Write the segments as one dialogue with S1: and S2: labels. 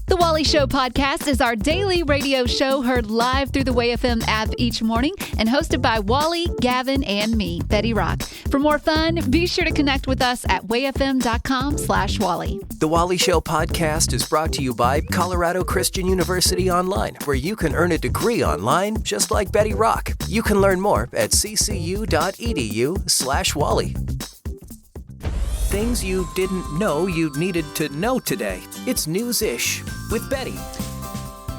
S1: The Wally Show podcast is our daily radio show heard live through the WayFM app each morning and hosted by Wally, Gavin, and me, Betty Rock. For more fun, be sure to connect with us at wayfm.com/Wally.
S2: The Wally Show podcast is brought to you by Colorado Christian University Online, where you can earn a degree online just like Betty Rock. You can learn more at ccu.edu/Wally. Things you didn't know you needed to know today. It's News-ish with Betty.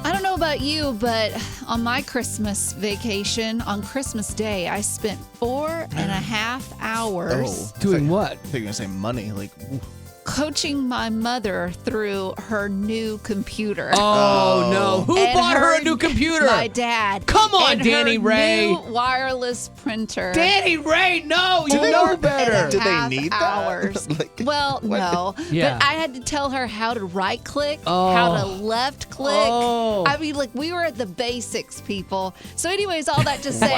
S1: I don't know about you, but on my Christmas vacation, on Christmas Day, I spent 4.5 hours
S3: Doing what?
S4: I think you're going to say money.
S1: coaching my mother through her new computer.
S3: Oh, no. Who bought her a new computer?
S1: My dad.
S3: Come on,
S1: and
S3: Danny
S1: her
S3: Ray.
S1: New wireless printer.
S3: Danny Ray, no. You know better.
S4: Do they need
S1: hours.
S4: that?
S1: Well, no.
S3: Yeah.
S1: But I had to tell her how to right click, how to left click. I mean, we were at the basics, people. So anyways, all that to say,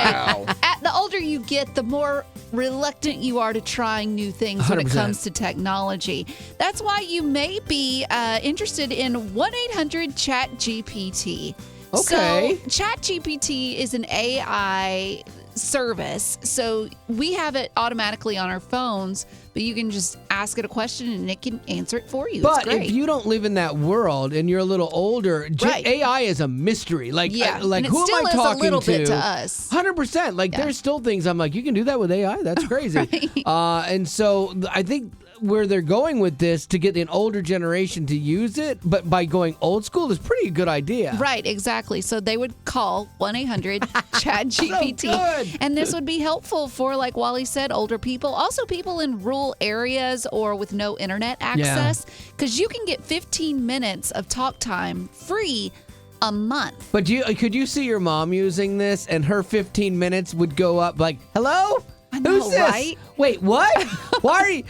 S1: the older you get, the more reluctant you are to trying new things when it
S3: 100%.
S1: comes to technology. That's why you may be interested in 1-800-CHAT-GPT.
S3: Okay.
S1: So ChatGPT is an AI service. So we have it automatically on our phones, but you can just ask it a question and it can answer it for you.
S3: But
S1: it's great.
S3: if you don't live in that world and you're a little older,
S1: Right.
S3: AI is a mystery.
S1: and
S3: who
S1: it
S3: am
S1: still
S3: I
S1: is
S3: talking
S1: a little
S3: to?
S1: bit to us.
S3: 100%. There's still things I'm like, you can do that with AI? That's crazy.
S1: Right.
S3: And so I think where they're going with this to get an older generation to use it, but by going old school is pretty good idea.
S1: Right, exactly. So they would call 1-800-CHAT-GPT.
S3: So good.
S1: And this would be helpful for, like Wally said, older people. Also people in rural areas or with no internet access. Because you can get 15 minutes of talk time free a month.
S3: But could you see your mom using this and her 15 minutes would go up like, hello?
S1: I know,
S3: Who's this?
S1: right?
S3: Wait, what? Why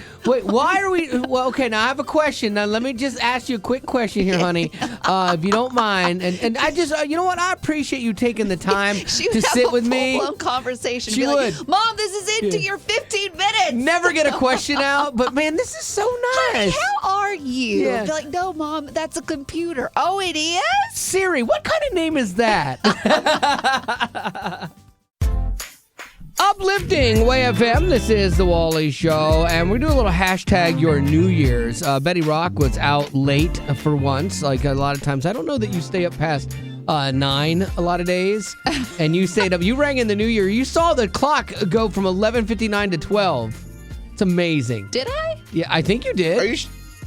S3: are we? Well, okay, now I have a question. Now, let me just ask you a quick question here, honey, if you don't mind. And I just, you know what? I appreciate you taking the time
S1: She would
S3: to
S1: have
S3: sit
S1: a
S3: with me.
S1: full-blown conversation.
S3: She
S1: Be like,
S3: would.
S1: Mom, this is into your 15 minutes.
S3: Never get a question out, but man, this is so
S1: Honey,
S3: nice.
S1: how are you?
S3: Yeah.
S1: Be like, no, Mom, that's a computer. Oh, it is?
S3: Siri, what kind of name is that? Uplifting Way FM. This is the Wally Show, and we do a little hashtag your New Year's. Betty Rock was out late for once, like a lot of times. I don't know that you stay up past 9 a lot of days, and you stayed up. You rang in the New Year. You saw the clock go from 11:59 to 12. It's amazing.
S1: Did I?
S3: Yeah, I think you did.
S4: Are you?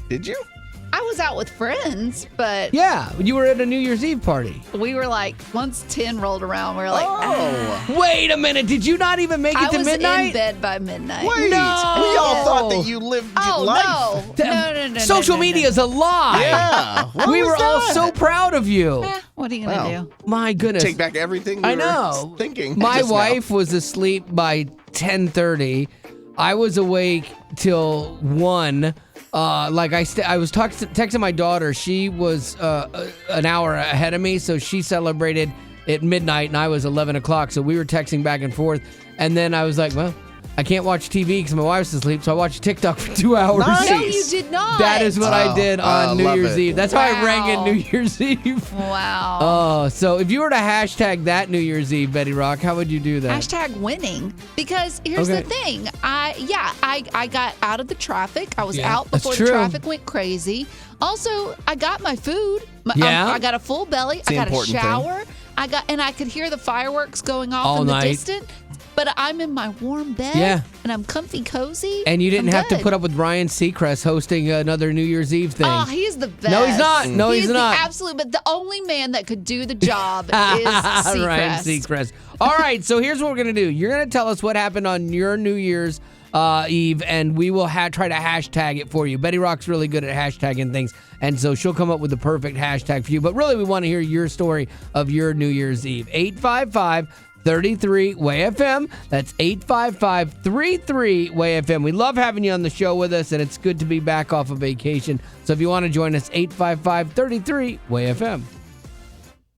S4: Did you?
S1: I was out with friends, but
S3: Yeah, you were at a New Year's Eve party.
S1: we were like, once 10 rolled around, we were like,
S3: Wait a minute. Did you not even make it
S1: I
S3: to
S1: was
S3: midnight?
S1: in bed by midnight.
S4: Wait.
S3: No.
S4: We all thought that you lived
S1: Oh,
S4: life.
S1: no.
S3: Social media is a lie.
S4: Yeah. What
S3: We
S4: was
S3: were all
S4: that?
S3: so proud of you.
S1: What are you going to
S4: Wow.
S1: do?
S3: My goodness.
S4: Take back everything
S3: I
S4: you
S3: know.
S4: were thinking.
S3: My
S4: just now.
S3: wife was asleep by 10:30. I was awake till 1. I was texting my daughter. She was an hour ahead of me, so she celebrated at midnight, and I was 11 o'clock. So we were texting back and forth. And then I was like, well, I can't watch TV because my wife's asleep, so I watched TikTok for 2 hours.
S4: Nice.
S1: No, you did not.
S3: That is what I did on New
S4: love
S3: Year's
S4: it.
S3: Eve. That's how I rang in
S1: Wow.
S3: New Year's Eve.
S1: Wow.
S3: Oh, so if you were to hashtag that New Year's Eve, Betty Rock, how would you do that?
S1: Hashtag winning. Because here's
S3: Okay.
S1: the thing. I got out of the traffic. I was
S3: Yeah,
S1: out
S3: that's
S1: before the
S3: true.
S1: traffic went crazy. Also, I got my food.
S3: Yeah?
S1: I got a full belly.
S4: the
S1: I got a
S4: important thing.
S1: shower. and I could hear the fireworks going off
S3: All
S1: in the
S3: night.
S1: distance. But I'm in my warm bed.
S3: Yeah.
S1: And I'm comfy cozy.
S3: And you didn't
S1: I'm
S3: have to
S1: good.
S3: put up with Ryan Seacrest hosting another New Year's Eve thing.
S1: Oh, he's the best.
S3: No, he's not. No, he's not.
S1: The absolute, but the only man that could do the job is Seacrest.
S3: Ryan Seacrest. All right, so here's what we're going to do. You're going to tell us what happened on your New Year's Eve, and we will try to hashtag it for you. Betty Rock's really good at hashtagging things, and so she'll come up with the perfect hashtag for you. But really, we want to hear your story of your New Year's Eve. 855-33-WAY-FM. That's 855-33-WAY-FM. We love having you on the show with us, and it's good to be back off of vacation. So if you want to join us, 855-33-WAY-FM.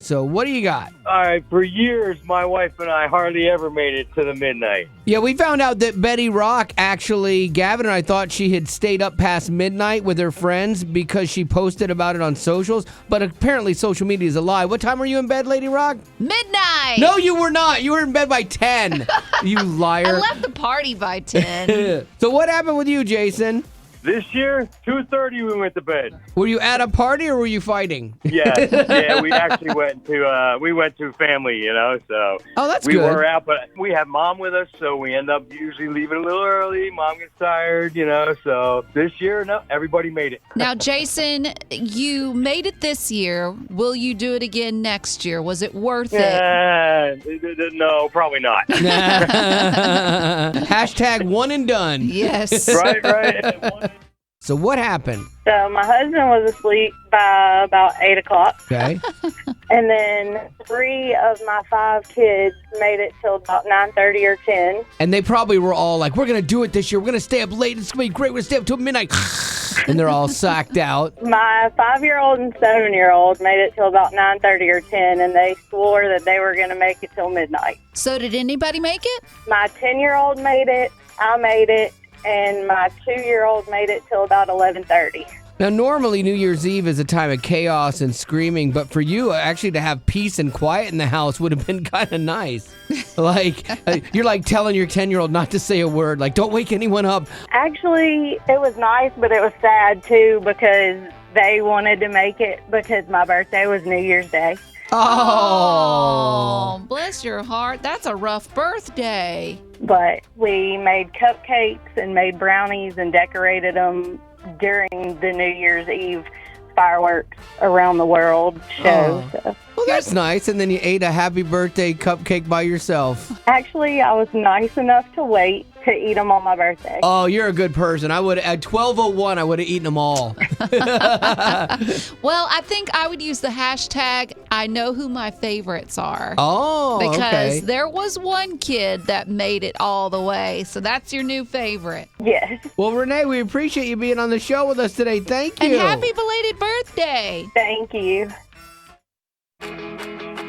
S3: So what do you got?
S5: All right, for years, my wife and I hardly ever made it to the midnight.
S3: Yeah, we found out that Betty Rock, actually, Gavin and I thought she had stayed up past midnight with her friends because she posted about it on socials, but apparently social media is a lie. What time were you in bed, Lady Rock?
S1: Midnight.
S3: No, you were not. You were in bed by 10. You liar.
S1: I left the party by 10.
S3: So what happened with you, Jason?
S5: This year, 2:30 we went to bed.
S3: Were you at a party or were you fighting?
S5: Yes, yeah, we actually went to family, so
S3: Oh, that's
S5: we
S3: good.
S5: were out, but we have Mom with us, so we end up usually leaving a little early. Mom gets tired, so this year, no, everybody made it.
S1: Now, Jason, you made it this year. Will you do it again next year? Was it worth it?
S5: No, probably not.
S3: Hashtag one and done.
S1: Yes.
S5: Right.
S3: So what happened?
S6: So my husband was asleep by about 8 o'clock.
S3: Okay.
S6: And then 3 of my 5 kids made it till about 9:30 or 10.
S3: And they probably were all like, we're going to do it this year. We're going to stay up late. It's going to be great. We're going to stay up till midnight. And they're all sacked out.
S6: My 5-year-old and 7-year-old made it till about 9:30 or 10, and they swore that they were going to make it till midnight.
S1: So did anybody make it?
S6: My 10-year-old made it, I made it, and my 2-year-old made it till about 11:30.
S3: Now, normally New Year's Eve is a time of chaos and screaming, but for you, actually, to have peace and quiet in the house would have been kind of nice. You're like telling your 10-year-old not to say a word, like, don't wake anyone up.
S6: Actually, it was nice, but it was sad, too, because they wanted to make it because my birthday was New Year's Day.
S1: Oh, bless your heart. That's a rough birthday.
S6: But we made cupcakes and made brownies and decorated them during the New Year's Eve fireworks around the world show.
S3: Oh.
S6: So.
S3: Well, that's nice. And then you ate a happy birthday cupcake by yourself.
S6: Actually, I was nice enough to wait to eat them on my birthday.
S3: Oh, you're a good person. I would at 12:01, I would have eaten them all.
S1: Well, I think I would use the hashtag I know who my favorites are.
S3: Oh,
S1: Because
S3: okay.
S1: there was one kid that made it all the way. So that's your new favorite.
S6: Yes.
S3: Well, Renee, we appreciate you being on the show with us today. Thank you.
S1: And happy belated birthday.
S6: Thank you.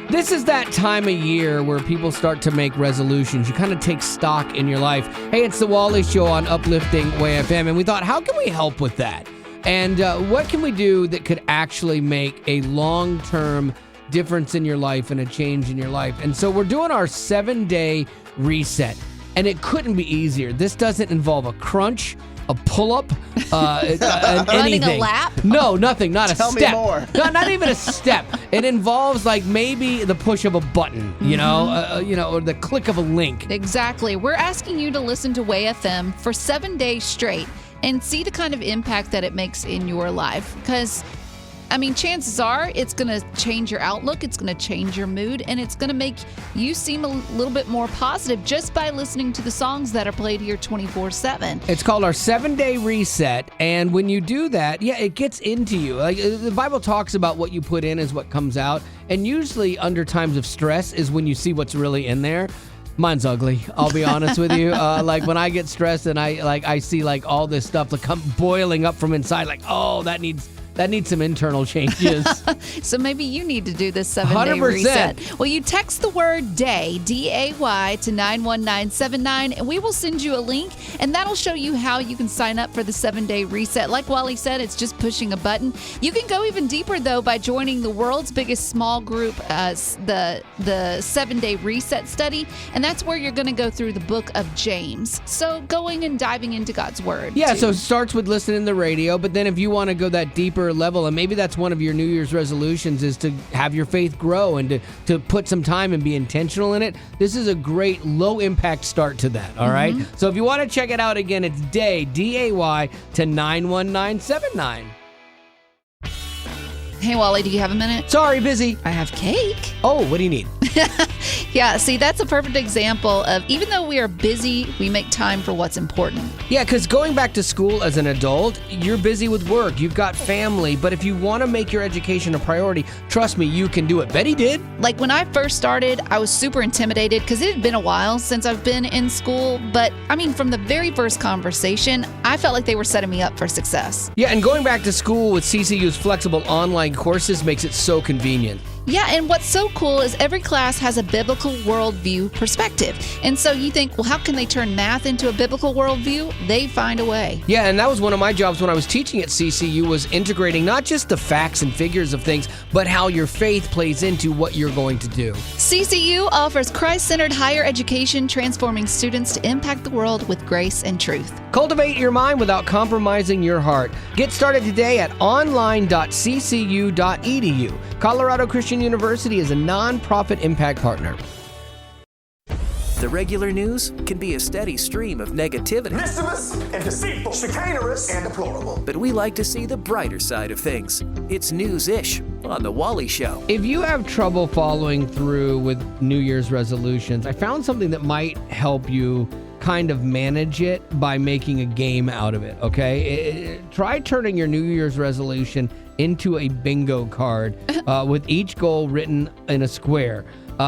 S3: This is that time of year where people start to make resolutions. You kind of take stock in your life. Hey, it's the Wally Show on Uplifting Way FM, and we thought, how can we help with that? And what can we do that could actually make a long-term difference in your life and a change in your life? And so we're doing our 7-day reset, and it couldn't be easier. This doesn't involve a crunch, a pull-up,
S1: Running
S3: anything.
S1: a lap?
S3: No, nothing. Not a
S4: Tell
S3: step.
S4: me more.
S3: Not even a step. It involves like maybe the push of a button, or the click of a link.
S1: Exactly. We're asking you to listen to Way FM for 7 days straight and see the kind of impact that it makes in your life. Because, chances are it's going to change your outlook, it's going to change your mood, and it's going to make you seem a little bit more positive just by listening to the songs that are played here 24/7.
S3: It's called our 7-day reset, and when you do that, it gets into you. Like the Bible talks about what you put in is what comes out, and usually under times of stress is when you see what's really in there. Mine's ugly, I'll be honest with you. Like when I get stressed and I see like all this stuff like come boiling up from inside, like, oh, that needs some internal changes.
S1: So maybe you need to do this 7-day
S3: 100%.
S1: reset. Well, you text the word DAY, D-A-Y, to 91979, and we will send you a link, and that'll show you how you can sign up for the 7-day reset. Like Wally said, it's just pushing a button. You can go even deeper, though, by joining the world's biggest small group, the 7-day reset study, and that's where you're going to go through the book of James. So going and diving into God's word.
S3: Yeah,
S1: too.
S3: so it starts with listening to the radio, but then if you want to go that deeper level, and maybe that's one of your New Year's resolutions is to have your faith grow and to put some time and be intentional in it, this is a great low-impact start to that, all right? So if you want to check it out again, it's DAY, D-A-Y, to 91979.
S1: Hey, Wally, do you have a minute?
S3: Sorry, busy.
S1: I have cake.
S3: Oh, what do you need?
S1: Yeah, see, that's a perfect example of even though we are busy, we make time for what's important.
S3: Yeah, because going back to school as an adult, you're busy with work, you've got family, but if you want to make your education a priority, trust me, you can do it. Betty did.
S1: Like when I first started, I was super intimidated because it had been a while since I've been in school. But from the very first conversation, I felt like they were setting me up for success.
S3: Yeah, and going back to school with CCU's flexible online courses makes it so convenient.
S1: Yeah, and what's so cool is every class has a biblical worldview perspective. And so you think, well, how can they turn math into a biblical worldview? They find a way.
S3: Yeah, and that was one of my jobs when I was teaching at CCU, was integrating not just the facts and figures of things, but how your faith plays into what you're going to do.
S1: CCU offers Christ-centered higher education, transforming students to impact the world with grace and truth.
S3: Cultivate your mind without compromising your heart. Get started today at online.ccu.edu. Colorado Christian University is a nonprofit impact partner.
S2: The regular news can be a steady stream of negativity,
S7: Mischievous and deceitful, chicanerous and deplorable.
S2: but we like to see the brighter side of things. It's News-ish on The Wally Show.
S3: If you have trouble following through with New Year's resolutions, I found something that might help you kind of manage it by making a game out of it, okay? Try turning your New Year's resolution into a bingo card with each goal written in a square.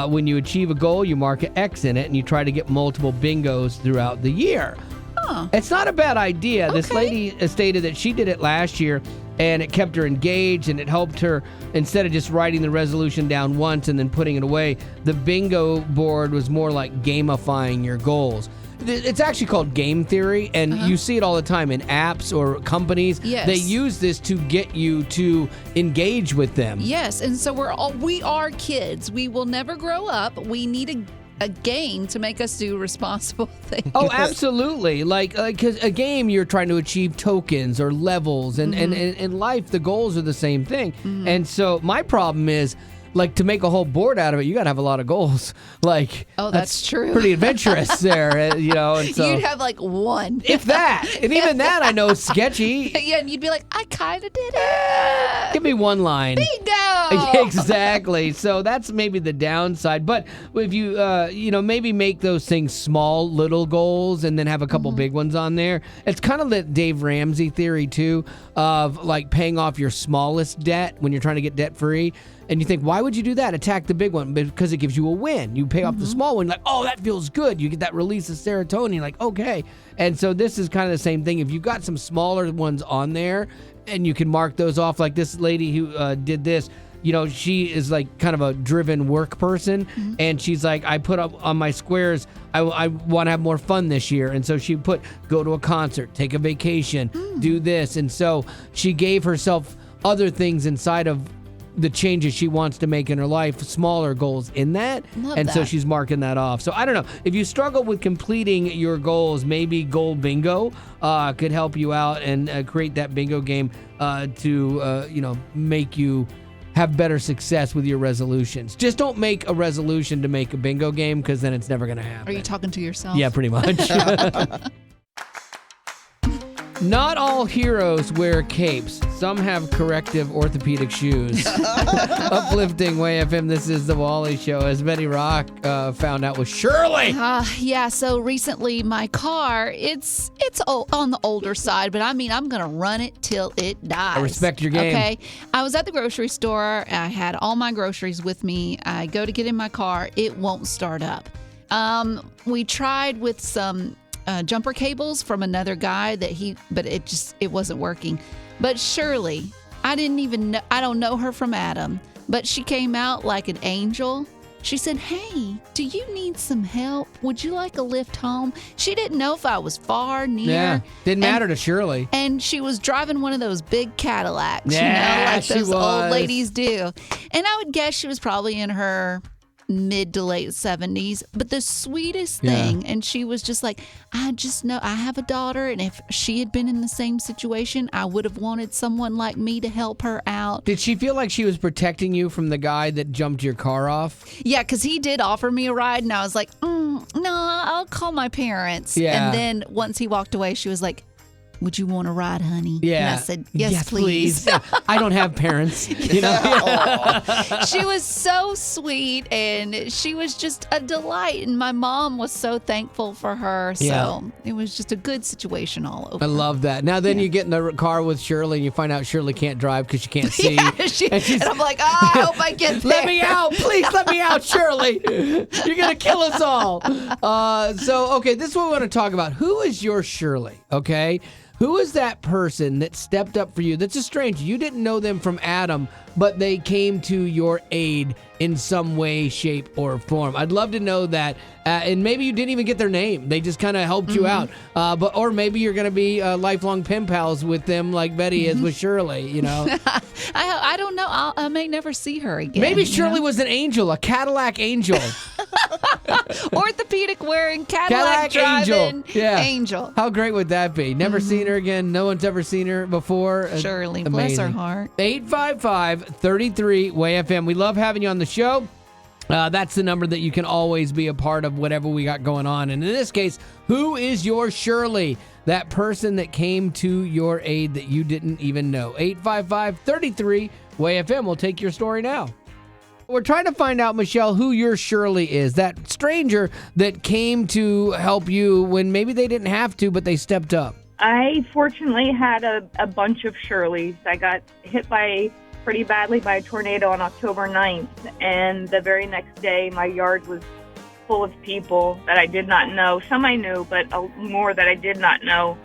S3: When you achieve a goal, you mark an X in it, and you try to get multiple bingos throughout the year.
S1: Huh.
S3: It's not a bad idea. This
S1: Okay.
S3: lady stated that she did it last year, and it kept her engaged, and it helped her, instead of just writing the resolution down once and then putting it away, the bingo board was more like gamifying your goals. It's actually called game theory, and you see it all the time in apps or companies.
S1: Yes.
S3: They use this to get you to engage with them.
S1: Yes, and so we are kids. We will never grow up. We need a game to make us do responsible things.
S3: Oh, absolutely. Like, 'cause a game, you're trying to achieve tokens or levels, and in life, the goals are the same thing. And so my problem is, like, to make a whole board out of it, you got to have a lot of goals. Like,
S1: Oh, that's true.
S3: Pretty adventurous there, And so,
S1: You'd have like one.
S3: if that, and even that, I know is sketchy.
S1: Yeah, and you'd be like, I kind of did it.
S3: Give me one line.
S1: Bingo.
S3: Exactly. So that's maybe the downside. But if you, maybe make those things small, little goals, and then have a couple big ones on there. It's kind of the Dave Ramsey theory too, of like paying off your smallest debt when you're trying to get debt free. And you think, why would you do that? Attack the big one, because it gives you a win. You pay off the small one, like, oh, that feels good. You get that release of serotonin, like, okay. And so this is kind of the same thing. If you've got some smaller ones on there, and you can mark those off, like this lady who did this, she is like kind of a driven work person, and she's like, I put up on my squares, I want to have more fun this year. And so she put, go to a concert, take a vacation, do this. And so she gave herself other things inside of the changes she wants to make in her life, smaller goals in that.
S1: Love
S3: So
S1: that.
S3: she's marking that off. So I don't know. If you struggle with completing your goals, maybe Goal Bingo could help you out and create that bingo game to make you have better success with your resolutions. Just don't make a resolution to make a bingo game, because then it's never going to happen.
S1: Are you talking to yourself?
S3: Yeah, pretty much. Not all heroes wear capes. Some have corrective orthopedic shoes. Uplifting Way FM, this is The Wally Show. As Betty Rock found out with Shirley.
S1: Yeah, so recently my car, it's on the older side, but I mean, I'm going to run it till it dies.
S3: I respect your game.
S1: Okay. I was at the grocery store. I had all my groceries with me. I go to get in my car. It won't start up. We tried with some jumper cables from another guy but it wasn't working. But Shirley, I don't know her from Adam, but she came out like an angel. She said, "Hey, do you need some help? Would you like a lift home?" She didn't know if I was far, near.
S3: Yeah, didn't matter to Shirley.
S1: And she was driving one of those big Cadillacs,
S3: Yeah,
S1: like
S3: she
S1: those old
S3: was.
S1: ladies do. And I would guess she was probably in her mid to late 70s, but the sweetest thing. And she was just like, I just know I have a daughter, and if she had been in the same situation, I would have wanted someone like me to help her out.
S3: Did she feel like she was protecting you from the guy that jumped your car off?
S1: Yeah, because he did offer me a ride, and I was like, no, I'll call my parents.
S3: Yeah.
S1: And then once he walked away, she was like, would you want a ride, honey?
S3: Yeah.
S1: And I said, yes, please.
S3: I don't have parents.
S1: She was so sweet, and she was just a delight, and my mom was so thankful for her. So it was just a good situation all over.
S3: I love that. Now then you get in the car with Shirley and you find out Shirley can't drive because she can't see.
S1: And I'm like, I hope I get there.
S3: Let me out. Please let me out, Shirley. You're going to kill us all. Okay, this is what we want to talk about. Who is your Shirley, okay? Who is that person that stepped up for you? That's a stranger. You didn't know them from Adam, but they came to your aid in some way, shape, or form. I'd love to know that. And maybe you didn't even get their name. They just kind of helped you out. Or maybe you're going to be lifelong pen pals with them like Betty is with Shirley, you know.
S1: I don't know. I may never see her again.
S3: Maybe Shirley was an angel, a Cadillac angel.
S1: Orthopedic wearing, Cadillac driving angel.
S3: How great would that be? Never seen her again. No one's ever seen her before.
S1: Shirley, bless her heart.
S3: 855-33-WAY-FM. We love having you on the show. That's the number that you can always be a part of whatever we got going on. And in this case, who is your Shirley? That person that came to your aid that you didn't even know. 855-33-WAY-FM. We'll take your story now. We're trying to find out, Michelle, who your Shirley is. That stranger that came to help you when maybe they didn't have to, but they stepped up.
S8: I fortunately had a bunch of Shirleys. I got hit pretty badly by a tornado on October 9th, and the very next day my yard was full of people that I did not know. Some I knew, but more that I did not know,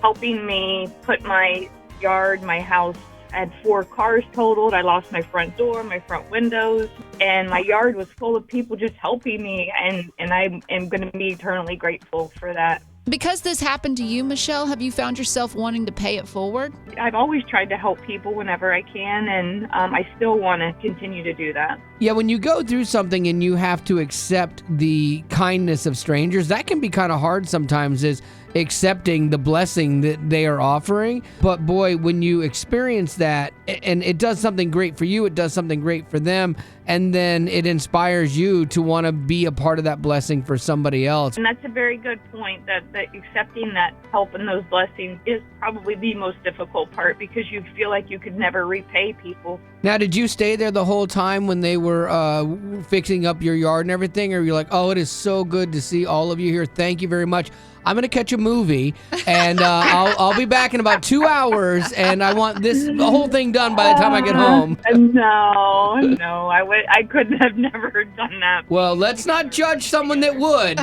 S8: helping me put my yard, my house. I had 4 cars totaled. I lost my front door, my front windows, and my yard was full of people just helping me, and I am going to be eternally grateful for that.
S1: Because this happened to you, Michelle, have you found yourself wanting to pay it forward?
S8: I've always tried to help people whenever I can, and I still want to continue to do that.
S3: Yeah, when you go through something and you have to accept the kindness of strangers, that can be kind of hard sometimes, is accepting the blessing that they are offering. But boy, when you experience that and it does something great for you, it does something great for them, and then it inspires you to want to be a part of that blessing for somebody else.
S8: And that's a very good point, that accepting that help and those blessings is probably the most difficult part, because you feel like you could never repay people.
S3: Now, did you stay there the whole time when they were fixing up your yard and everything? Or you're like, oh, it is so good to see all of you here. Thank you very much. I'm going to catch a movie, and I'll be back in about 2 hours, and I want the whole thing done by the time I get home.
S8: No, I couldn't have never done that.
S3: Well, let's not judge someone that would.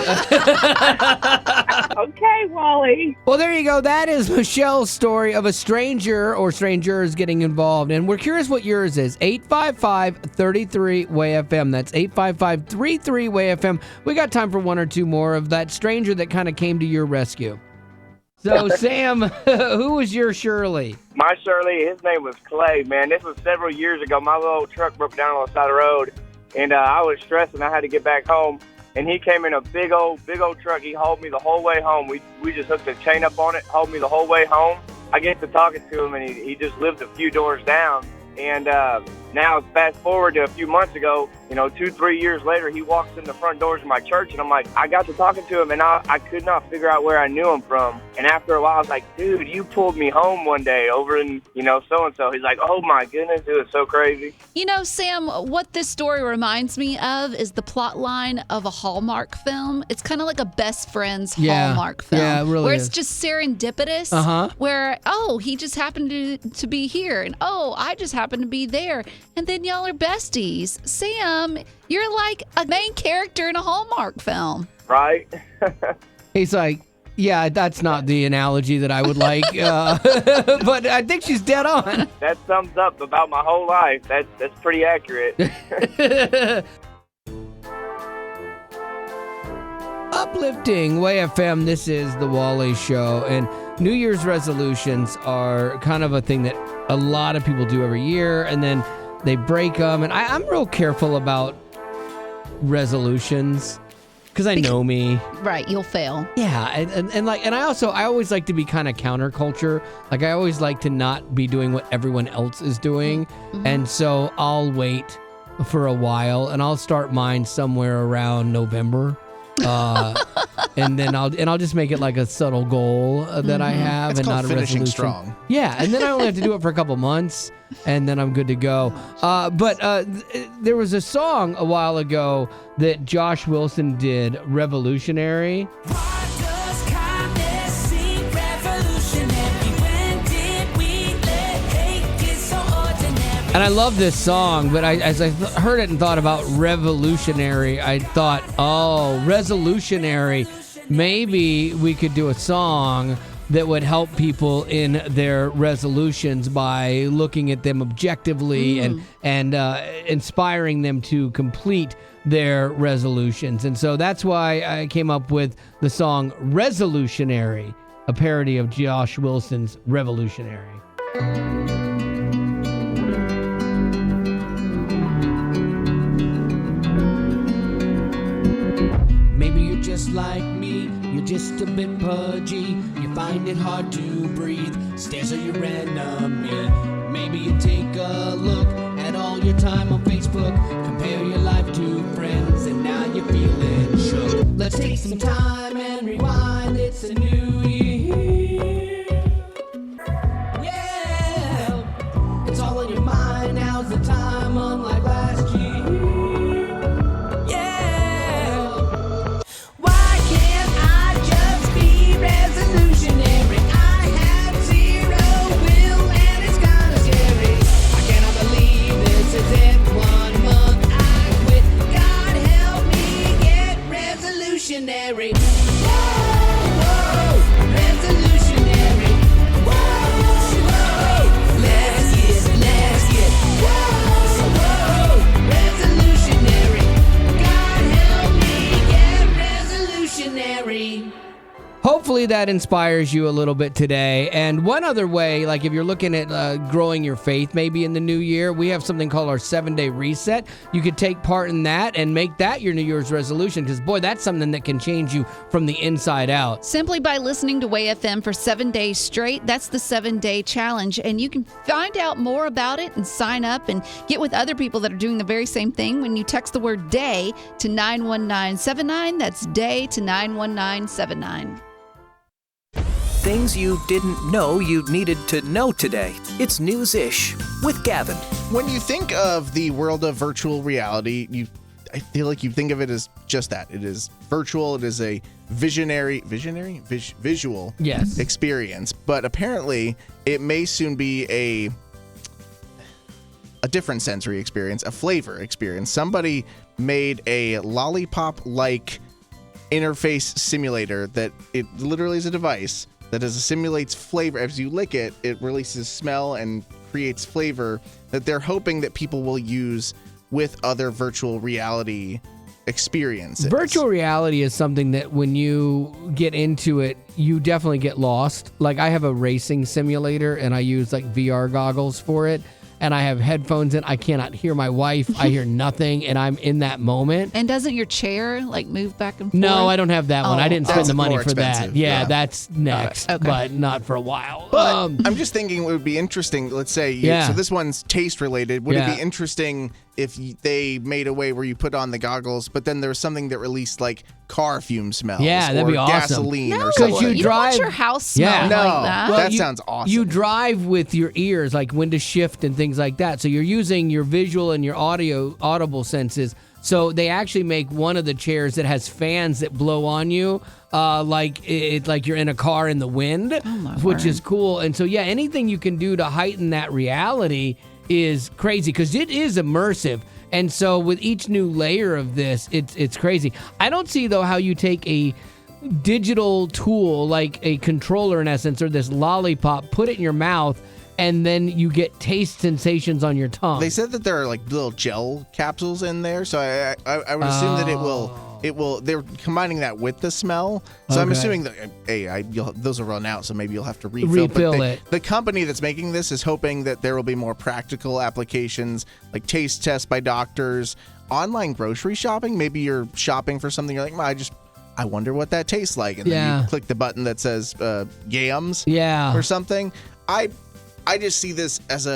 S8: Okay, Wally.
S3: Well, there you go. That is Michelle's story of a stranger or strangers getting involved, and we're curious what yours is. 855-33-WAY-FM. That's 855-33-WAY-FM. We got time for one or two more of that stranger that kind of came to your rescue. So, Sam, who was your Shirley?
S5: My Shirley, his name was Clay, man. This was several years ago. My little truck broke down on the side of the road, and I was stressed, and I had to get back home. And he came in a big old truck. He hauled me the whole way home. We just hooked a chain up on it, hauled me the whole way home. I get to talking to him, and he just lived a few doors down. And now, fast forward to a few months ago, 2-3 years later, he walks in the front doors of my church, and I'm like, I got to talking to him, and I could not figure out where I knew him from. And after a while, I was like, dude, you pulled me home one day over in, so-and-so. He's like, oh, my goodness, it was so crazy.
S1: Sam, what this story reminds me of is the plot line of a Hallmark film. It's kind of like a best friends Hallmark film.
S3: Yeah, it really
S1: where
S3: is.
S1: it's just serendipitous. Where, he just happened to be here, and I just happened to be there. And then y'all are besties. Sam, you're like a main character in a Hallmark film.
S5: Right?
S3: He's like, yeah, that's not the analogy that I would like, but I think she's dead on.
S5: That sums up about my whole life. That's pretty accurate.
S3: Uplifting Way FM, this is the Wally Show, and New Year's resolutions are kind of a thing that a lot of people do every year, and then they break them, and I'm real careful about resolutions because I know me.
S1: Right, you'll fail.
S3: Yeah, and I always like to be kind of counterculture. Like, I always like to not be doing what everyone else is doing, and so I'll wait for a while, and I'll start mine somewhere around November. And then I'll just make it like a subtle goal that I have,
S4: It's
S3: and
S4: called
S3: not a
S4: finishing
S3: resolution.
S4: strong.
S3: Yeah, and then I only have to do it for a couple months, and then I'm good to go. But there was a song a while ago that Josh Wilson did, Revolutionary. And I love this song, but as I heard it and thought about revolutionary, I thought, resolutionary. Maybe we could do a song that would help people in their resolutions by looking at them objectively and inspiring them to complete their resolutions. And so that's why I came up with the song Resolutionary, a parody of Josh Wilson's Revolutionary.
S9: Maybe you're just like me, you're just a bit pudgy, you find it hard to breathe, stares are your enemy. Maybe you take a look at all your time on Facebook, compare your life to friends, and now you're feeling shook. Let's take some time and rewind, it's a new year. Yeah, it's all in your mind, now's the time, unlike last year. Resolutionary. I have zero will and it's kinda scary. I cannot believe this is it. 1 month I quit. God help me get resolutionary. Whoa, resolutionary. Whoa, let's get. Whoa, resolutionary. God help me get resolutionary.
S3: Hopefully that inspires you a little bit today. And one other way, like if you're looking at growing your faith maybe in the new year, we have something called our 7-day reset. You could take part in that and make that your New Year's resolution, because boy, that's something that can change you from the inside out.
S1: Simply by listening to Way FM for 7 days straight, that's the 7-day challenge. And you can find out more about it and sign up and get with other people that are doing the very same thing when you text the word day to 91979. That's day to 91979.
S2: Things you didn't know you needed to know today. It's News-ish with Gavin.
S4: When you think of the world of virtual reality, I feel like you think of it as just that. It is virtual. It is a visual
S3: Yes.
S4: experience. But apparently, it may soon be a different sensory experience, a flavor experience. Somebody made a lollipop-like interface simulator that it literally is a device that simulates flavor. As you lick it, it releases smell and creates flavor that they're hoping that people will use with other virtual reality experiences.
S3: Virtual reality is something that when you get into it, you definitely get lost. Like I have a racing simulator and I use like VR goggles for it. And I have headphones in. I cannot hear my wife. I hear nothing, and I'm in that moment.
S1: And doesn't your chair like move back and forth?
S3: No, I don't have that one. I didn't spend the money
S4: more
S3: for that.
S4: expensive.
S3: Yeah,
S4: Yeah.
S3: that's next,
S1: Okay.
S3: but not for a while.
S4: But I'm just thinking it would be interesting. Let's say, so this one's taste related. Would it be interesting if they made a way where you put on the goggles, but then there was something that released like car fume smells?
S3: Yeah, that'd
S4: or
S3: be awesome.
S4: gasoline or
S1: No,
S4: something.
S1: you don't want your house smelling
S4: No,
S1: like that.
S4: that sounds awesome.
S3: You drive with your ears, like when to shift and things like that. So you're using your visual and your audible senses. So they actually make one of the chairs that has fans that blow on you, like you're in a car in the wind, which is cool. And so anything you can do to heighten that reality is crazy because it is immersive. And so with each new layer of this, it's crazy. I don't see though how you take a digital tool like a controller in essence or this lollipop, put it in your mouth, and then you get taste sensations on your tongue.
S4: They said that there are like little gel capsules in there, so I would assume that it will. They're combining that with the smell, so I'm assuming that those will run out, so maybe you'll have to refill
S3: it.
S4: The company that's making this is hoping that there will be more practical applications, like taste tests by doctors, online grocery shopping. Maybe you're shopping for something, you're like, I wonder what that tastes like, and then you click the button that says yams, or something. I just see this as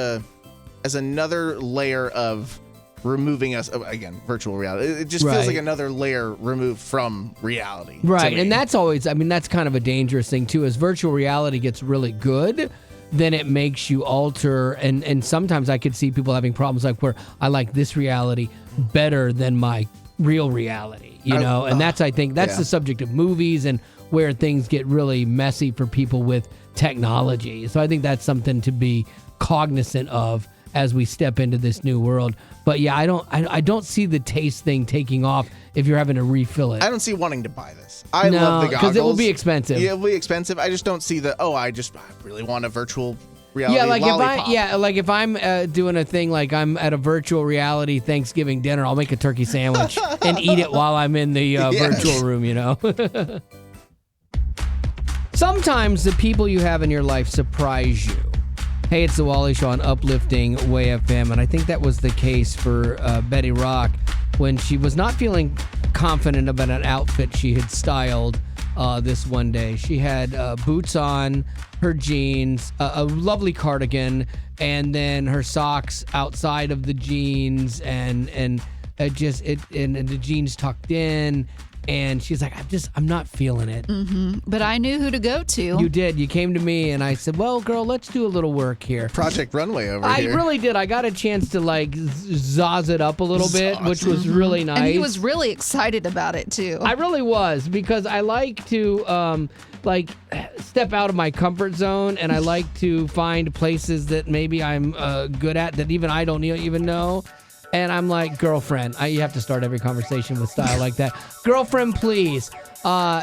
S4: another layer of removing us, again, virtual reality. It just feels like another layer removed from reality.
S3: Right, and that's always, that's kind of a dangerous thing too. As virtual reality gets really good, then it makes you alter, and sometimes I could see people having problems like where I like this reality better than my real reality, and that's, I think, that's the subject of movies and where things get really messy for people with technology. So I think that's something to be cognizant of as we step into this new world. But yeah, I don't see the taste thing taking off if you're having to refill it.
S4: I don't see wanting to buy this. I love the goggles.
S3: Because it will be expensive.
S4: Yeah, it will be expensive. I just don't see I really want a virtual reality
S3: lollipop. If I'm doing a thing like I'm at a virtual reality Thanksgiving dinner, I'll make a turkey sandwich and eat it while I'm in the virtual room, you know. Sometimes the people you have in your life surprise you. Hey, it's the Wally Show on Uplifting Way FM, and I think that was the case for Betty Rock when she was not feeling confident about an outfit she had styled this one day. She had boots on, her jeans, a lovely cardigan, and then her socks outside of the jeans, and the jeans tucked in. And she's like, I'm not feeling it.
S1: Mm-hmm. But I knew who to go to.
S3: You did. You came to me and I said, well, girl, let's do a little work here.
S4: Project Runway over here.
S3: I really did. I got a chance to zazz it up a little bit, which was really nice.
S1: And he was really excited about it too.
S3: I really was, because I like to step out of my comfort zone, and I like to find places that maybe I'm good at that even I don't even know. And I'm like, girlfriend, you have to start every conversation with style like that. Girlfriend, please,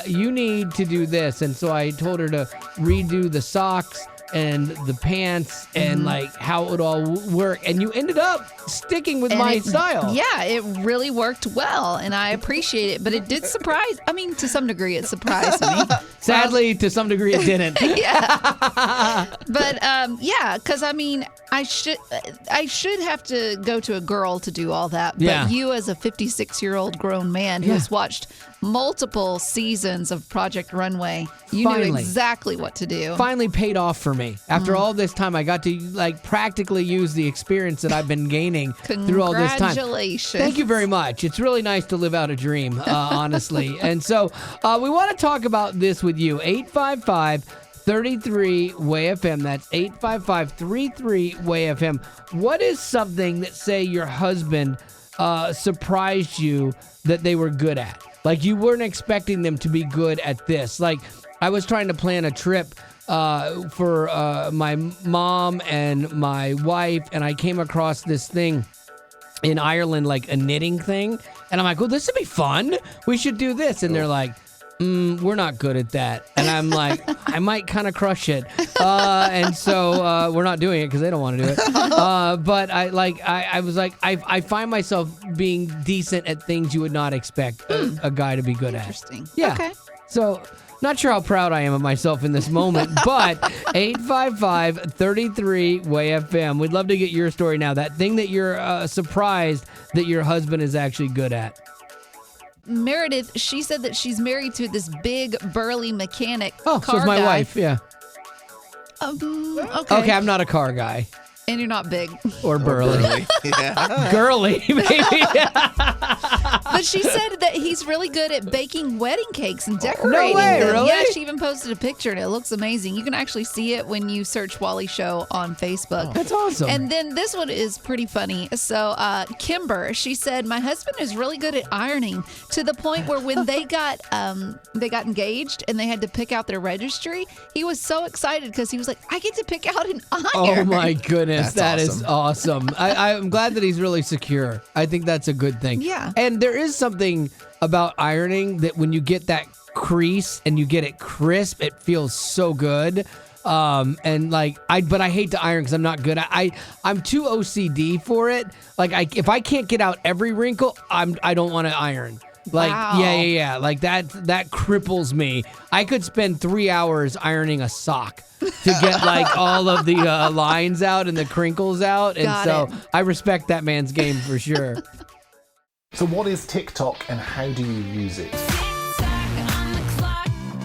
S3: you need to do this. And so I told her to redo the socks and the pants and like how it would all work. And you ended up sticking with my style.
S1: Yeah, it really worked well, and I appreciate it. But it did to some degree, it surprised me.
S3: Sadly, to some degree, it didn't.
S1: Yeah. But because I should have to go to a girl to do all that. But you, as a 56-year-old grown man who has watched multiple seasons of Project Runway, you knew exactly what to do.
S3: Finally paid off for me. After all this time, I got to practically use the experience that I've been gaining through all this time.
S1: Congratulations.
S3: Thank you very much. It's really nice to live out a dream, honestly. And so we want to talk about this with you. 855-33-WAY-FM. That's 855-33-WAY-FM. What is something that, say, your husband surprised you that they were good at? Like, you weren't expecting them to be good at this. Like, I was trying to plan a trip for my mom and my wife, and I came across this thing in Ireland, like a knitting thing. And I'm like, well, this would be fun. We should do this. And they're like, we're not good at that. And I'm like, I might kind of crush it. And so we're not doing it because they don't want to do it. But I was like, I find myself being decent at things you would not expect a guy to be good at.
S1: Interesting.
S3: Yeah.
S1: Okay.
S3: So not sure how proud I am of myself in this moment, but 855-33-WAY-FM. We'd love to get your story now. That thing that you're surprised that your husband is actually good at.
S1: Meredith, she said that she's married to this big, burly mechanic
S3: car
S1: guy.
S3: So is my wife, yeah.
S1: Okay,
S3: I'm not a car guy.
S1: And you're not big.
S3: Or burly.
S4: Yeah.
S3: Girly, maybe.
S1: But she said that he's really good at baking wedding cakes and decorating
S3: No way,
S1: them.
S3: really?
S1: Yeah, she even posted a picture, and it looks amazing. You can actually see it when you search Wally Show on Facebook.
S3: That's awesome.
S1: And then this one is pretty funny. So Kimber, she said, my husband is really good at ironing, to the point where when they got engaged and they had to pick out their registry, he was so excited because he was like, I get to pick out an iron.
S3: Oh my goodness,
S4: That's
S3: is awesome. I'm glad that he's really secure. I think that's a good thing.
S1: Yeah.
S3: And there is something about ironing that when you get that crease and you get it crisp, it feels so good. But I hate to iron because I'm not good at. I'm too OCD for it. Like if I can't get out every wrinkle, I don't want to iron. Like,
S1: wow.
S3: Yeah. Like that cripples me. I could spend 3 hours ironing a sock to get like all of the lines out and the crinkles out. And
S1: Got it.
S3: I respect that man's game for sure.
S7: So what is TikTok and how do you use it?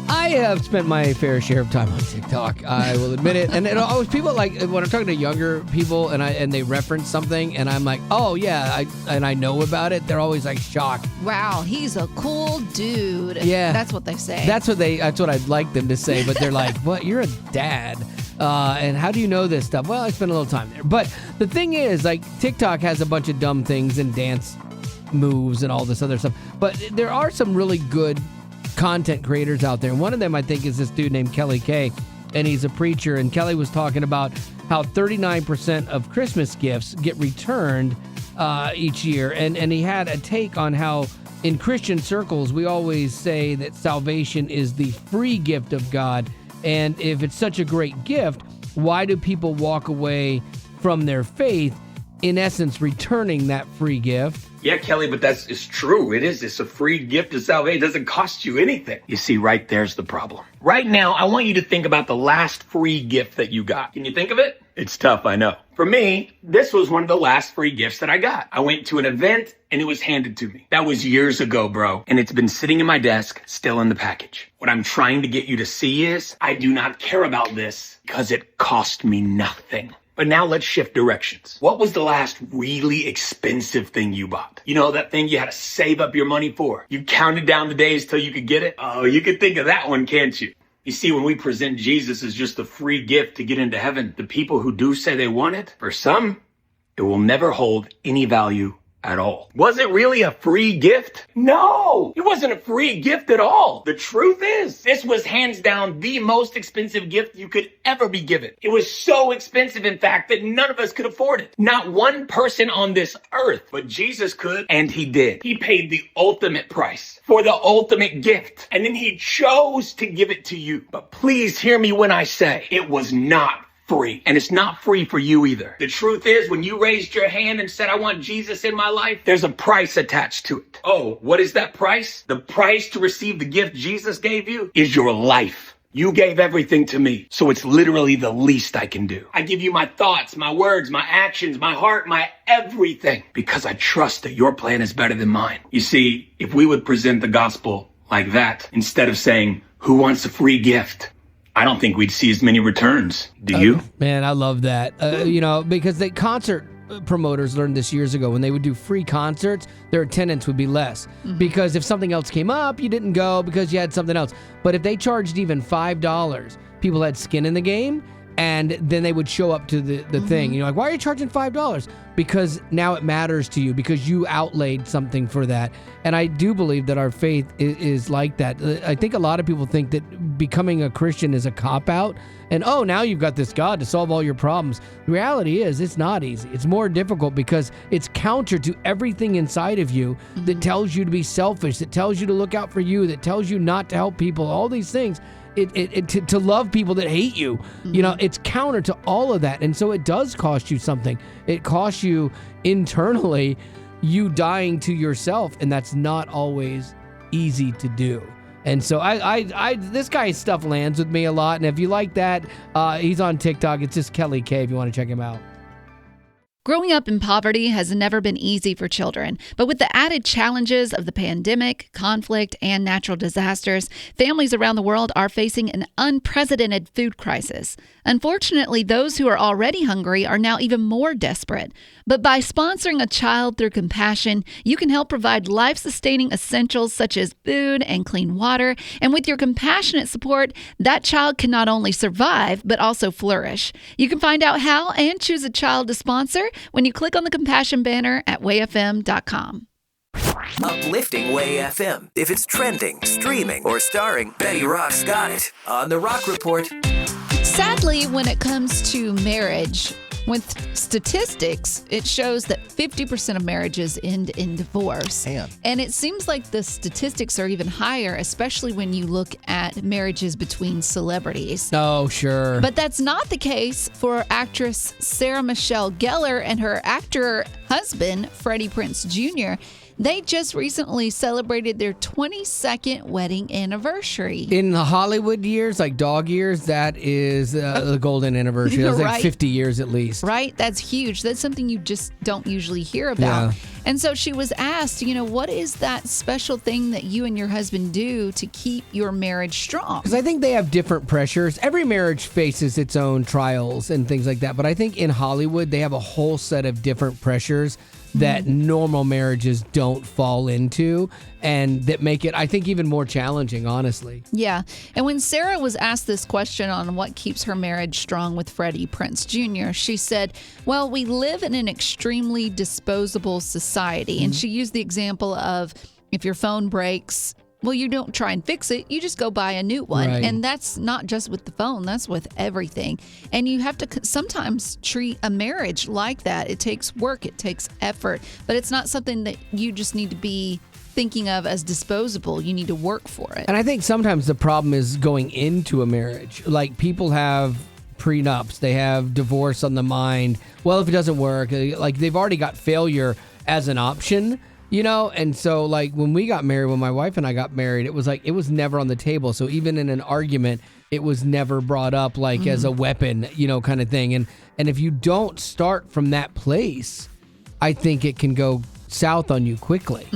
S3: I have spent my fair share of time on TikTok. I will admit it. And it always people like when I'm talking to younger people and they reference something and I'm like, oh yeah, I know about it. They're always like shocked.
S1: Wow, he's a cool dude.
S3: Yeah,
S1: that's what they say.
S3: That's what I'd like them to say. But they're like, what? You're a dad. And how do you know this stuff? Well, I spent a little time there. But the thing is, like, TikTok has a bunch of dumb things and dance moves and all this other stuff. But there are some really good content creators out there. And one of them, I think, is this dude named Kelly K. And he's a preacher. And Kelly was talking about how 39% of Christmas gifts get returned each year. And he had a take on how in Christian circles, we always say that salvation is the free gift of God. And if it's such a great gift, why do people walk away from their faith, in essence, returning that free gift?
S10: Yeah, Kelly, but it's true. It is. It's a free gift of salvation. It doesn't cost you anything. You see, right there's the problem. Right now, I want you to think about the last free gift that you got. Can you think of it? It's tough, I know. For me, this was one of the last free gifts that I got. I went to an event and it was handed to me. That was years ago, bro. And it's been sitting in my desk, still in the package. What I'm trying to get you to see is I do not care about this because it cost me nothing. But now let's shift directions. What was the last really expensive thing you bought? You know, that thing you had to save up your money for. You counted down the days till you could get it? Oh, you could think of that one, can't you? You see, when we present Jesus as just a free gift to get into heaven, the people who do say they want it, for some, it will never hold any value at all. Was it really a free gift? No, it wasn't a free gift at all. The truth is, this was hands down the most expensive gift you could ever be given. It was so expensive, in fact, that none of us could afford it. Not one person on this earth, but Jesus could, and he did. He paid the ultimate price for the ultimate gift, and then he chose to give it to you. But please hear me when I say it was not free. And it's not free for you either. The truth is, when you raised your hand and said, I want Jesus in my life, there's a price attached to it. Oh, what is that price? The price to receive the gift Jesus gave you is your life. You gave everything to me, so it's literally the least I can do. I give you my thoughts, my words, my actions, my heart, my everything, because I trust that your plan is better than mine. You see, if we would present the gospel like that, instead of saying, who wants a free gift? I don't think we'd see as many returns. Do you?
S3: Man, I love that. Because the concert promoters learned this years ago. When they would do free concerts, their attendance would be less. Mm-hmm. Because if something else came up, you didn't go because you had something else. But if they charged even $5, people had skin in the game, and then they would show up to the thing. You're like, why are you charging $5? Because now it matters to you, because you outlaid something for that. And I do believe that our faith is like that. I think a lot of people think that becoming a Christian is a cop-out. And, oh, now you've got this God to solve all your problems. The reality is it's not easy. It's more difficult because it's counter to everything inside of you that tells you to be selfish, that tells you to look out for you, that tells you not to help people, all these things. To love people that hate you. You know, it's counter to all of that. And so it does cost you something. It costs you internally, you dying to yourself. And that's not always easy to do. And so this guy's stuff lands with me a lot. And if you like that, he's on TikTok. It's just Kelly K if you want to check him out.
S1: Growing up in poverty has never been easy for children, but with the added challenges of the pandemic, conflict, and natural disasters, families around the world are facing an unprecedented food crisis. Unfortunately, those who are already hungry are now even more desperate. But by sponsoring a child through compassion, you can help provide life-sustaining essentials such as food and clean water. And with your compassionate support, that child can not only survive, but also flourish. You can find out how and choose a child to sponsor when you click on the compassion banner at wayfm.com.
S2: Uplifting Way FM. If it's trending, streaming, or starring, Betty Rock's got it on The Rock Report.
S1: Sadly, when it comes to marriage, with statistics, it shows that 50% of marriages end in divorce.
S4: Man.
S1: And it seems like the statistics are even higher, especially when you look at marriages between celebrities.
S3: Oh, sure.
S1: But that's not the case for actress Sarah Michelle Gellar and her actor husband, Freddie Prinze Jr. They just recently celebrated their 22nd wedding anniversary.
S3: In the Hollywood years, like dog years, that is the golden anniversary. That's like 50 years at least.
S1: Right? That's huge. That's something you just don't usually hear about. Yeah. And so she was asked, what is that special thing that you and your husband do to keep your marriage strong?
S3: Because I think they have different pressures. Every marriage faces its own trials and things like that. But I think in Hollywood, they have a whole set of different pressures that normal marriages don't fall into, and that make it, I think, even more challenging, honestly.
S1: Yeah. And when Sarah was asked this question on what keeps her marriage strong with Freddie Prinze Jr., she said, well, we live in an extremely disposable society. And she used the example of if your phone breaks, Well, you don't try and fix it. You just go buy a new one.
S3: Right.
S1: And that's not just with the phone. That's with everything. And you have to sometimes treat a marriage like that. It takes work. It takes effort. But it's not something that you just need to be thinking of as disposable. You need to work for it.
S3: And I think sometimes the problem is going into a marriage. Like, people have prenups. They have divorce on the mind. Well, if it doesn't work, like, they've already got failure as an option. You know, and so, like, when my wife and I got married, it was like, it was never on the table. So even in an argument, it was never brought up, like, as a weapon, you know, kind of thing. And if you don't start from that place, I think it can go south on you quickly.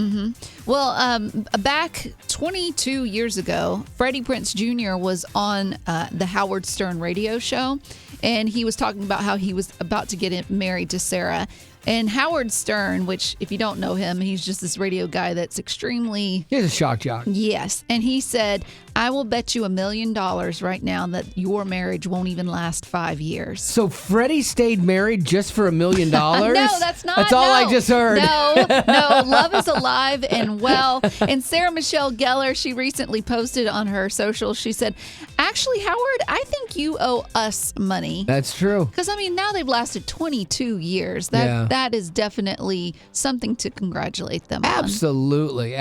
S1: Well, back 22 years ago, Freddie Prinze Jr. was on the Howard Stern radio show, and he was talking about how he was about to get married to Sarah. And Howard Stern, which, if you don't know him, he's just this radio guy that's extremely...
S3: He's a shock jock.
S1: Yes. And he said, I will bet you $1 million right now that your marriage won't even last 5 years.
S3: So Freddie stayed married just for $1 million?
S1: No, that's not.
S3: That's all I just heard.
S1: No, love is alive and well. And Sarah Michelle Gellar, she recently posted on her social, she said, actually, Howard, I think you owe us money.
S3: That's true.
S1: Because, I mean, now they've lasted 22 years. That is definitely something to congratulate them on.
S3: Absolutely.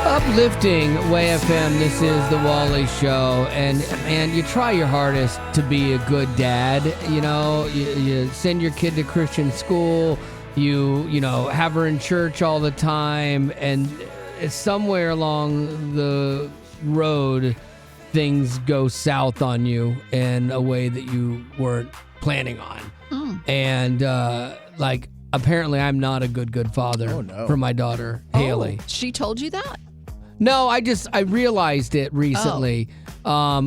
S3: Uplifting Way FM, this is the Wally Show, and you try your hardest to be a good dad. You know, you send your kid to Christian school, you know, have her in church all the time, and somewhere along the road, things go south on you in a way that you weren't planning on. And, like, apparently I'm not a good father for my daughter, Haley.
S1: She told you that?
S3: No, I realized it recently. Oh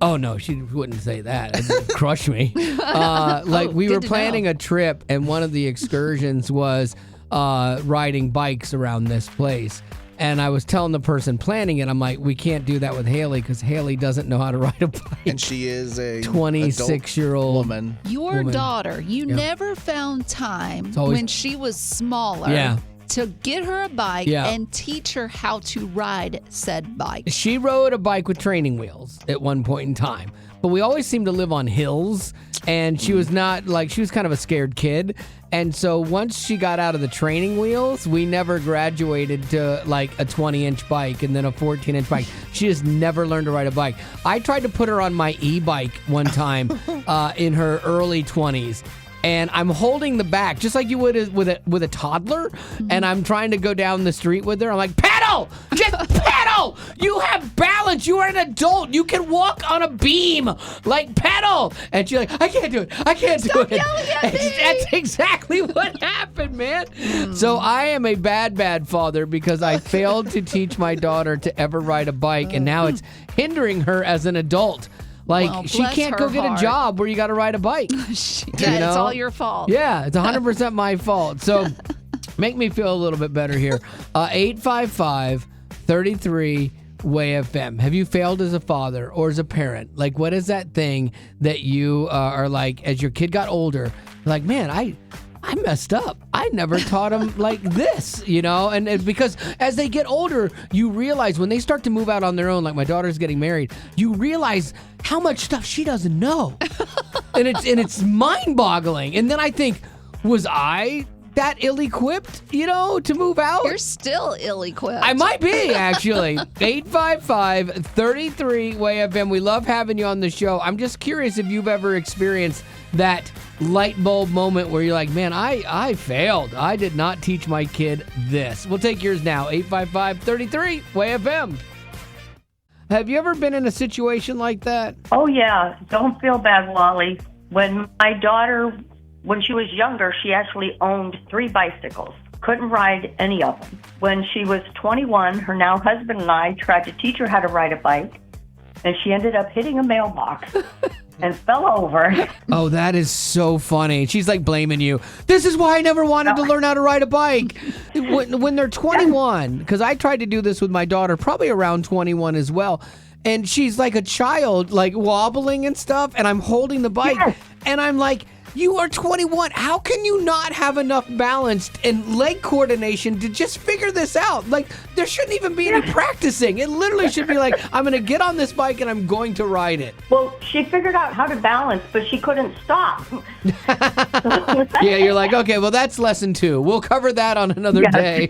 S3: no, she wouldn't say that. It'd crush me. We were planning a trip, and one of the excursions was riding bikes around this place. And I was telling the person planning it, I'm like, we can't do that with Haley because Haley doesn't know how to ride a bike.
S4: And she is a
S3: 26-year-old
S4: woman.
S1: Your daughter, you never found time when she was smaller to get her a bike and teach her how to ride said bike.
S3: She rode a bike with training wheels at one point in time, but we always seemed to live on hills, and she was not, like, she was kind of a scared kid. And so once she got out of the training wheels, we never graduated to, like, a 20-inch bike and then a 14-inch bike. She just never learned to ride a bike. I tried to put her on my e-bike one time in her early 20s. And I'm holding the back, just like you would with a toddler, and I'm trying to go down the street with her. I'm like, pedal! Just pedal! You have balance. You are an adult. You can walk on a beam. Like, pedal! And she's like, I can't do it. I can't do it.
S1: Stop yelling at me!
S3: That's exactly what happened, man. So I am a bad father because I failed to teach my daughter to ever ride a bike, and now it's hindering her as an adult. Like, she can't go get a job where you got to ride a bike.
S1: It's all your fault.
S3: Yeah, it's 100% my fault. So make me feel a little bit better here. 855-33-WAY-FM. Have you failed as a father or as a parent? Like, what is that thing that you are like, as your kid got older, like, man, I messed up. I never taught them like this, you know? And because as they get older, you realize when they start to move out on their own, like my daughter's getting married, you realize how much stuff she doesn't know. and it's mind-boggling. And then I think, was I that ill-equipped, you know, to move out?
S1: You're still ill-equipped.
S3: I might be, actually. 855-33-WAY-FM. We love having you on the show. I'm just curious if you've ever experienced that light bulb moment where you're like, man, I failed. I did not teach my kid this. We'll take yours now. 855-33-WAY-FM. Have you ever been in a situation like that?
S11: Oh, yeah. Don't feel bad, Wally. When my daughter, when she was younger, she actually owned 3 bicycles. Couldn't ride any of them. When she was 21, her now husband and I tried to teach her how to ride a bike, and she ended up hitting a mailbox and fell over.
S3: Oh, that is so funny. She's like blaming you. This is why I never wanted to learn how to ride a bike. When they're 21, because I tried to do this with my daughter, probably around 21 as well, and she's like a child, like wobbling and stuff, and I'm holding the bike, and I'm like, You are 21. How can you not have enough balance and leg coordination to just figure this out? Like, there shouldn't even be any practicing. It literally should be like, I'm going to get on this bike and I'm going to ride it.
S11: Well, she figured out how to balance, but she couldn't stop.
S3: Yeah, you're like, okay, well, that's lesson 2. We'll cover that on another day.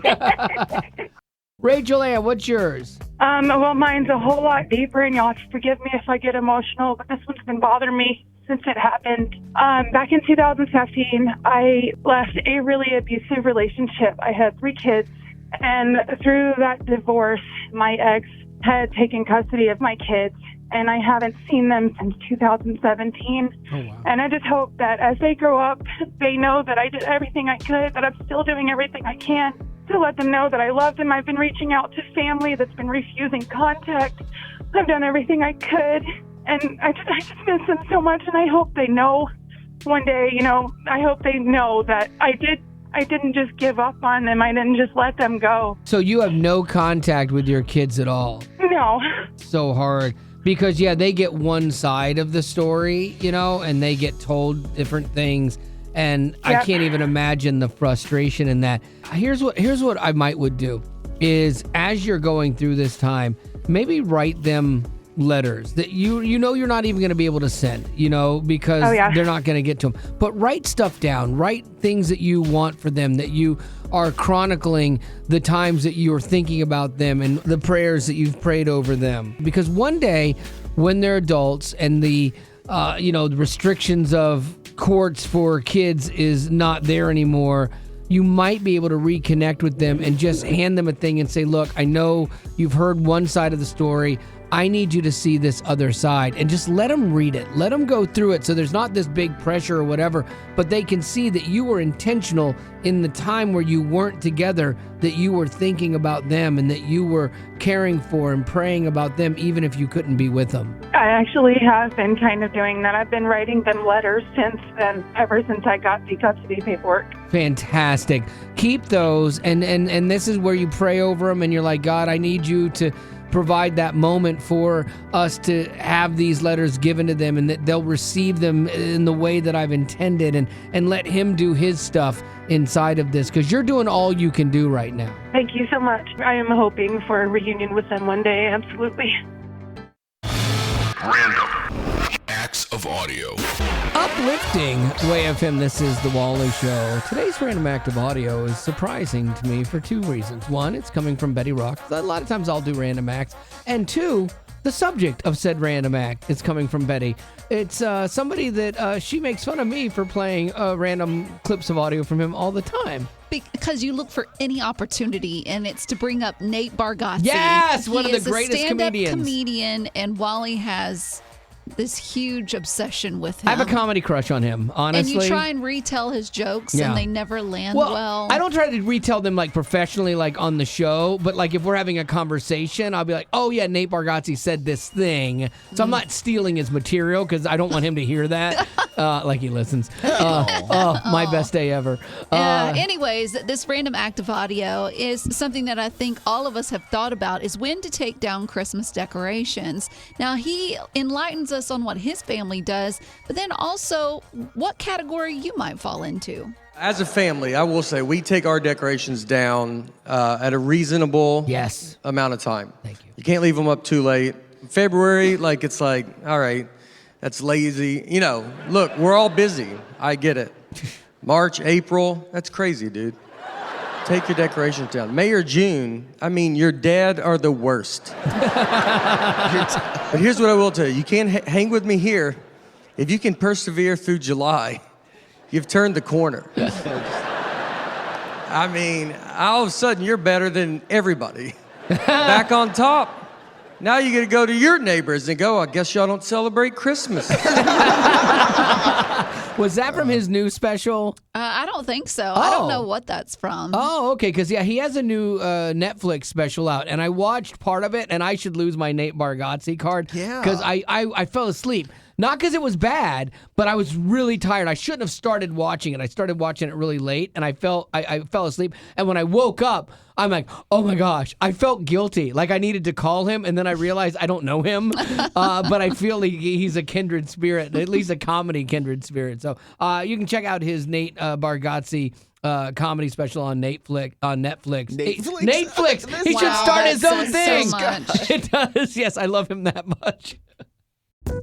S3: Rachel Ann, what's yours?
S12: Well, mine's a whole lot deeper, and you'll have to forgive me if I get emotional, but this one's been bothering me since it happened. Back in 2015, I left a really abusive relationship. I had 3 kids, and through that divorce, my ex had taken custody of my kids, and I haven't seen them since 2017. Oh, wow. And I just hope that as they grow up, they know that I did everything I could, that I'm still doing everything I can to let them know that I love them. I've been reaching out to family that's been refusing contact. I've done everything I could, and I just miss them so much, and I hope they know one day, I hope they know that I didn't just give up on them. I didn't just let them go.
S3: So you have no contact with your kids at all?
S12: No.
S3: So hard. Because, they get one side of the story, and they get told different things. And I can't even imagine the frustration in that. Here's what I would do is, as you're going through this time, maybe write them letters that you're not even going to be able to send, because they're not going to get to them. But write stuff down. Write things that you want for them, that you are chronicling the times that you're thinking about them and the prayers that you've prayed over them. Because one day, when they're adults and the restrictions of courts for kids is not there anymore, you might be able to reconnect with them and just hand them a thing and say, look, I know you've heard one side of the story. I need you to see this other side, and just let them read it. Let them go through it so there's not this big pressure or whatever, but they can see that you were intentional in the time where you weren't together, that you were thinking about them and that you were caring for and praying about them even if you couldn't be with them.
S12: I actually have been kind of doing that. I've been writing them letters since then, ever since I got the custody paperwork.
S3: Fantastic. Keep those, and this is where you pray over them and you're like, God, I need you to provide that moment for us to have these letters given to them and that they'll receive them in the way that I've intended, and let him do his stuff inside of this, because you're doing all you can do right now.
S12: Thank you so much. I am hoping for a reunion with them one day, absolutely.
S13: Random acts of audio.
S3: Uplifting Way FM, this is The Wally Show. Today's random act of audio is surprising to me for 2 reasons. 1, it's coming from Betty Rock. A lot of times I'll do random acts. And 2, the subject of said random act is coming from Betty. It's somebody that she makes fun of me for playing random clips of audio from him all the time.
S1: Because you look for any opportunity, and it's to bring up Nate Bargatze.
S3: Yes, one of the greatest
S1: He is a stand-up
S3: comedians.
S1: comedian, and Wally has this huge obsession with him.
S3: I have a comedy crush on him, honestly.
S1: And you try and retell his jokes, and they never land well.
S3: I don't try to retell them like professionally, like on the show, but like if we're having a conversation, I'll be like, oh yeah, Nate Bargatze said this thing. So I'm not stealing his material because I don't want him to hear that. Like he listens. My best day ever.
S1: Anyways, this random act of audio is something that I think all of us have thought about, is when to take down Christmas decorations. Now, he enlightens us on what his family does, but then also what category you might fall into.
S14: As a family, I will say we take our decorations down at a reasonable amount of time.
S3: Thank you.
S14: You can't leave them up too late. February, it's like, all right, that's lazy. Look, we're all busy. I get it. March, April, that's crazy, dude. Take your decorations down. May or June, your dad are the worst. But here's what I will tell you. You can't hang with me here. If you can persevere through July, you've turned the corner. All of a sudden, you're better than everybody. Back on top. Now you got to go to your neighbors and go, I guess y'all don't celebrate Christmas.
S3: Was that from his new special?
S1: I don't think so. I don't know what that's from.
S3: Oh, okay, because he has a new Netflix special out, and I watched part of it, and I should lose my Nate Bargatze card.
S4: Yeah.
S3: Because I fell asleep. Not because it was bad, but I was really tired. I shouldn't have started watching it. I started watching it really late, and I fell asleep. And when I woke up, I'm like, oh my gosh, I felt guilty. Like I needed to call him, and then I realized I don't know him, but I feel he's a kindred spirit, at least a comedy kindred spirit. So you can check out his Nate Bargatze comedy special on Netflix. Netflix. He should start his own thing.
S1: So much.
S3: It does. Yes, I love him that much.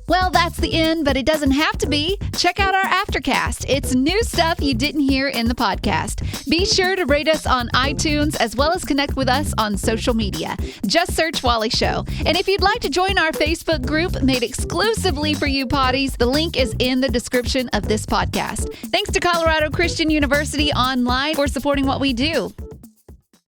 S1: Well, that's the end, but it doesn't have to be. Check out our Aftercast. It's new stuff you didn't hear in the podcast. Be sure to rate us on iTunes as well as connect with us on social media. Just search Wally Show. And if you'd like to join our Facebook group made exclusively for you potties, the link is in the description of this podcast. Thanks to Colorado Christian University Online for supporting what we do.